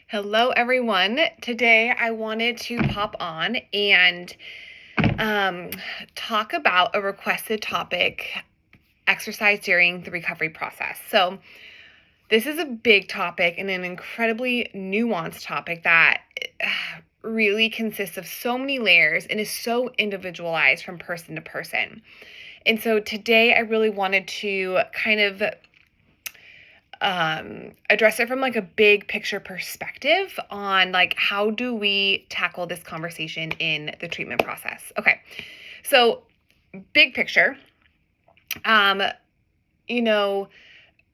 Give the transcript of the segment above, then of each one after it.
Hello, everyone. Today I wanted to pop on and talk about a requested topic, exercise during the recovery process. So, this is a big topic and an incredibly nuanced topic that really consists of so many layers and is so individualized from person to person. And so, today I really wanted to kind of address it from like a big picture perspective on like how do we tackle this conversation in the treatment process. Okay, so big picture, um, you know,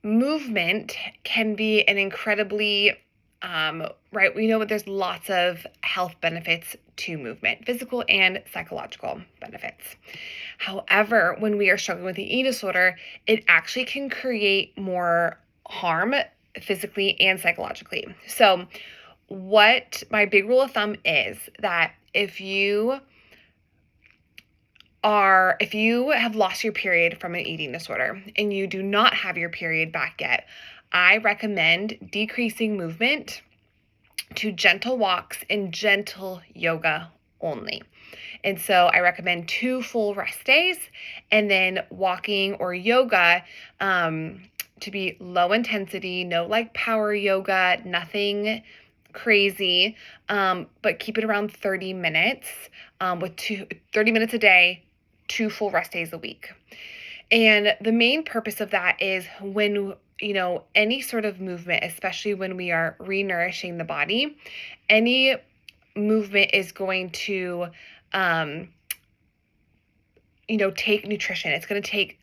movement can be an incredibly right, we know that there's lots of health benefits to movement, physical and psychological benefits. However, when we are struggling with the eating disorder, it actually can create more harm physically and psychologically. So, what my big rule of thumb is that if you have lost your period from an eating disorder and you do not have your period back yet, I recommend decreasing movement to gentle walks and gentle yoga only. And so I recommend 2 full rest days and then walking or yoga to be low intensity, no like power yoga, nothing crazy, but keep it around 30 minutes with 30 minutes a day, 2 full rest days a week. And the main purpose of that is when, any sort of movement, especially when we are renourishing the body, any movement is going to, take nutrition. It's going to take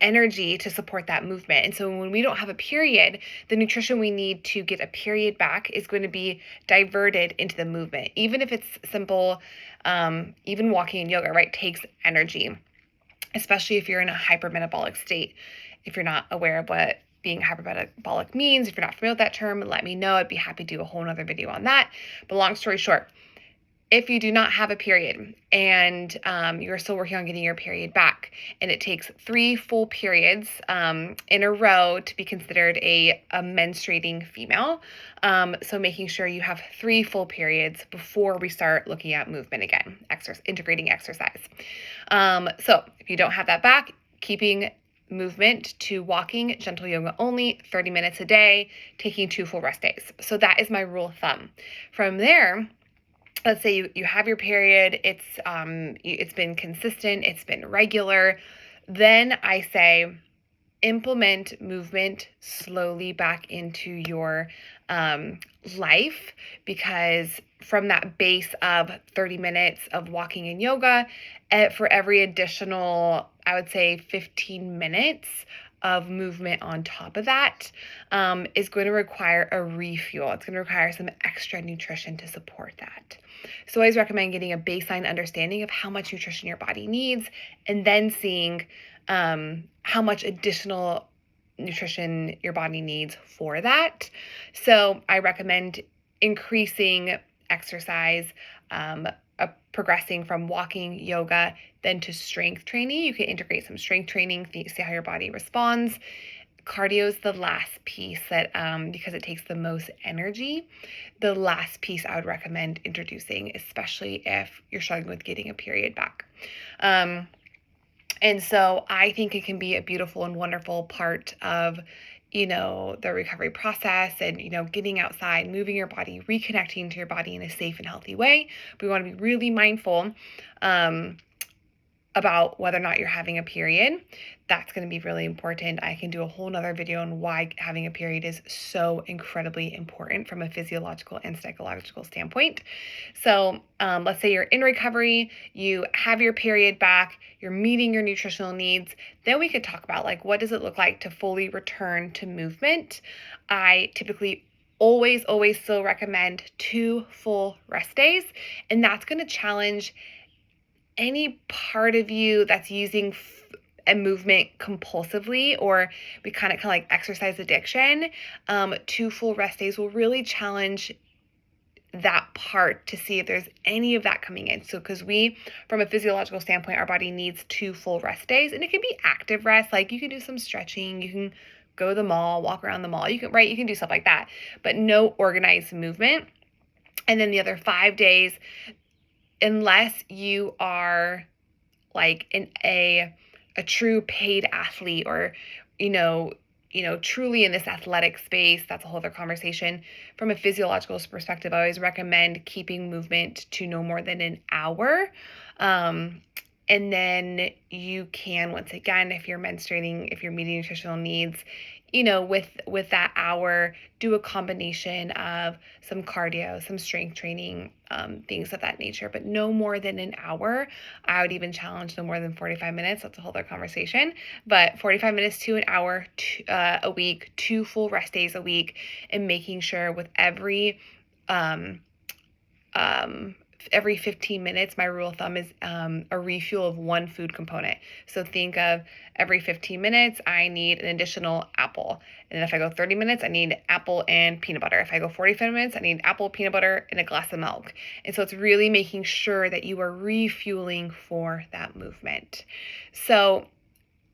energy to support that movement. And so when we don't have a period, the nutrition we need to get a period back is going to be diverted into the movement. Even if it's simple, even walking and yoga, right, takes energy, especially if you're in a hypermetabolic state. If you're not aware of what being hypermetabolic means, if you're not familiar with that term, let me know. I'd be happy to do a whole nother video on that. But long story short, if you do not have a period and you're still working on getting your period back, and it takes 3 full periods in a row to be considered a menstruating female, so making sure you have 3 full periods before we start looking at movement again, integrating exercise. So if you don't have that back, keeping movement to walking, gentle yoga only, 30 minutes a day, taking 2 full rest days. So that is my rule of thumb. From there, let's say you have your period, it's been consistent, it's been regular, then I say implement movement slowly back into your life, because from that base of 30 minutes of walking and yoga, for every additional, I would say 15 minutes of movement on top of that is going to require a refuel. It's going to require some extra nutrition to support that. So I always recommend getting a baseline understanding of how much nutrition your body needs, and then seeing how much additional nutrition your body needs for that. So I recommend increasing exercise, progressing from walking, yoga, then to strength training. You can integrate some strength training, see how your body responds. Cardio is the last piece that, because it takes the most energy, the last piece I would recommend introducing, especially if you're struggling with getting a period back. And so I think it can be a beautiful and wonderful part of, the recovery process and, getting outside, moving your body, reconnecting to your body in a safe and healthy way. But we want to be really mindful about whether or not you're having a period. That's going to be really important. I can do a whole nother video on why having a period is so incredibly important from a physiological and psychological standpoint. So let's say you're in recovery, you have your period back, you're meeting your nutritional needs. Then we could talk about like, what does it look like to fully return to movement? I typically always still recommend 2 full rest days, and that's going to challenge any part of you that's using a movement compulsively, or we kind of like exercise addiction. 2 full rest days will really challenge that part to see if there's any of that coming in. So because from a physiological standpoint, our body needs 2 full rest days, and it can be active rest. Like you can do some stretching, you can go to the mall, walk around the mall. You can, right? You can do stuff like that, but no organized movement. And then the other 5 days, unless you are like a true paid athlete, or truly in this athletic space, that's a whole other conversation. From a physiological perspective, I always recommend keeping movement to no more than an hour. And then you can, once again, if you're menstruating, if you're meeting nutritional needs, with that hour, do a combination of some cardio, some strength training, things of that nature, but no more than an hour. I would even challenge no more than 45 minutes. That's a whole other conversation, but 45 minutes to an hour a week, 2 full rest days a week, and making sure with um, every 15 minutes, my rule of thumb is a refuel of 1 food component. So think of every 15 minutes, I need an additional apple. And then if I go 30 minutes, I need apple and peanut butter. If I go 45 minutes, I need apple, peanut butter, and a glass of milk. And so it's really making sure that you are refueling for that movement. So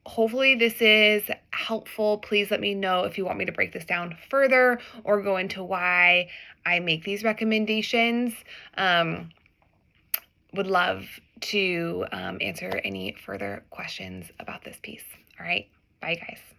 hopefully this is helpful. Please let me know if you want me to break this down further or go into why I make these recommendations. Would love to answer any further questions about this piece. All right. Bye, guys.